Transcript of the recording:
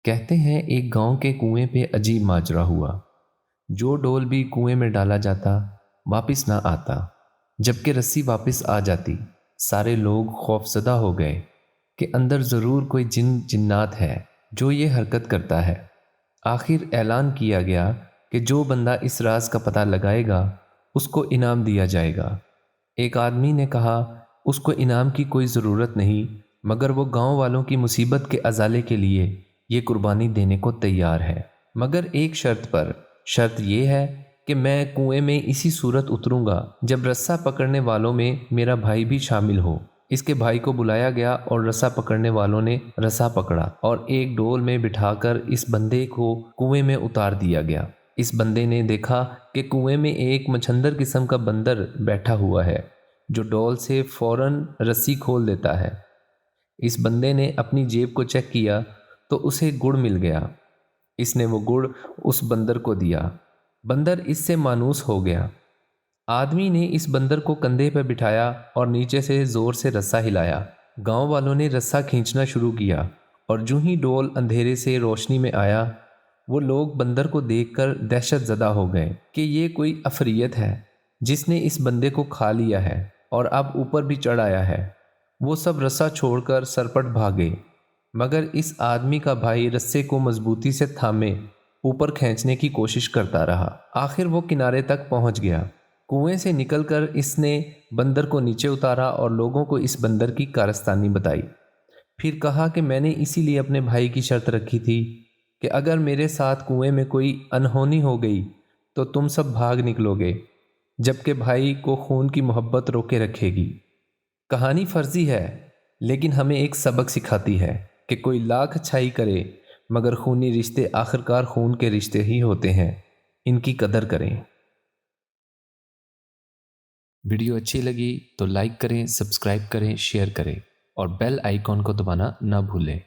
کہتے ہیں ایک گاؤں کے کنویں پہ عجیب ماجرا ہوا۔ جو ڈول بھی کنویں میں ڈالا جاتا واپس نہ آتا، جبکہ رسی واپس آ جاتی۔ سارے لوگ خوفزدہ ہو گئے کہ اندر ضرور کوئی جن جنات ہے جو یہ حرکت کرتا ہے۔ آخر اعلان کیا گیا کہ جو بندہ اس راز کا پتہ لگائے گا اس کو انعام دیا جائے گا۔ ایک آدمی نے کہا اس کو انعام کی کوئی ضرورت نہیں، مگر وہ گاؤں والوں کی مصیبت کے ازالے کے لیے یہ قربانی دینے کو تیار ہے، مگر ایک شرط پر۔ شرط یہ ہے کہ میں کنویں میں اسی صورت اتروں گا جب رسا پکڑنے والوں میں میرا بھائی بھی شامل ہو۔ اس کے بھائی کو بلایا گیا اور رسا پکڑنے والوں نے رسا پکڑا اور ایک ڈول میں بٹھا کر اس بندے کو کنویں میں اتار دیا گیا۔ اس بندے نے دیکھا کہ کنویں میں ایک مچھندر قسم کا بندر بیٹھا ہوا ہے جو ڈول سے فوراً رسی کھول دیتا ہے۔ اس بندے نے اپنی جیب کو چیک کیا تو اسے گڑ مل گیا۔ اس نے وہ گڑ اس بندر کو دیا۔ بندر اس سے مانوس ہو گیا۔ آدمی نے اس بندر کو کندھے پہ بٹھایا اور نیچے سے زور سے رسا ہلایا۔ گاؤں والوں نے رسا کھینچنا شروع کیا اور جوں ہی ڈول اندھیرے سے روشنی میں آیا، وہ لوگ بندر کو دیکھ کر دہشت زدہ ہو گئے کہ یہ کوئی عفریت ہے جس نے اس بندے کو کھا لیا ہے اور اب اوپر بھی چڑھ آیا ہے۔ وہ سب رسا چھوڑ کر سرپٹ بھاگے، مگر اس آدمی کا بھائی رسے کو مضبوطی سے تھامے اوپر کھینچنے کی کوشش کرتا رہا۔ آخر وہ کنارے تک پہنچ گیا۔ کنویں سے نکل کر اس نے بندر کو نیچے اتارا اور لوگوں کو اس بندر کی کارستانی بتائی۔ پھر کہا کہ میں نے اسی لیے اپنے بھائی کی شرط رکھی تھی کہ اگر میرے ساتھ کنویں میں کوئی انہونی ہو گئی تو تم سب بھاگ نکلو گے، جبکہ بھائی کو خون کی محبت روکے رکھے گی۔ کہانی فرضی ہے لیکن ہمیں ایک سبق سکھاتی ہے کہ کوئی لاکھ اچھائی کرے مگر خونی رشتے آخرکار خون کے رشتے ہی ہوتے ہیں، ان کی قدر کریں۔ ویڈیو اچھی لگی تو لائک کریں، سبسکرائب کریں، شیئر کریں اور بیل آئیکن کو دبانا نہ بھولیں۔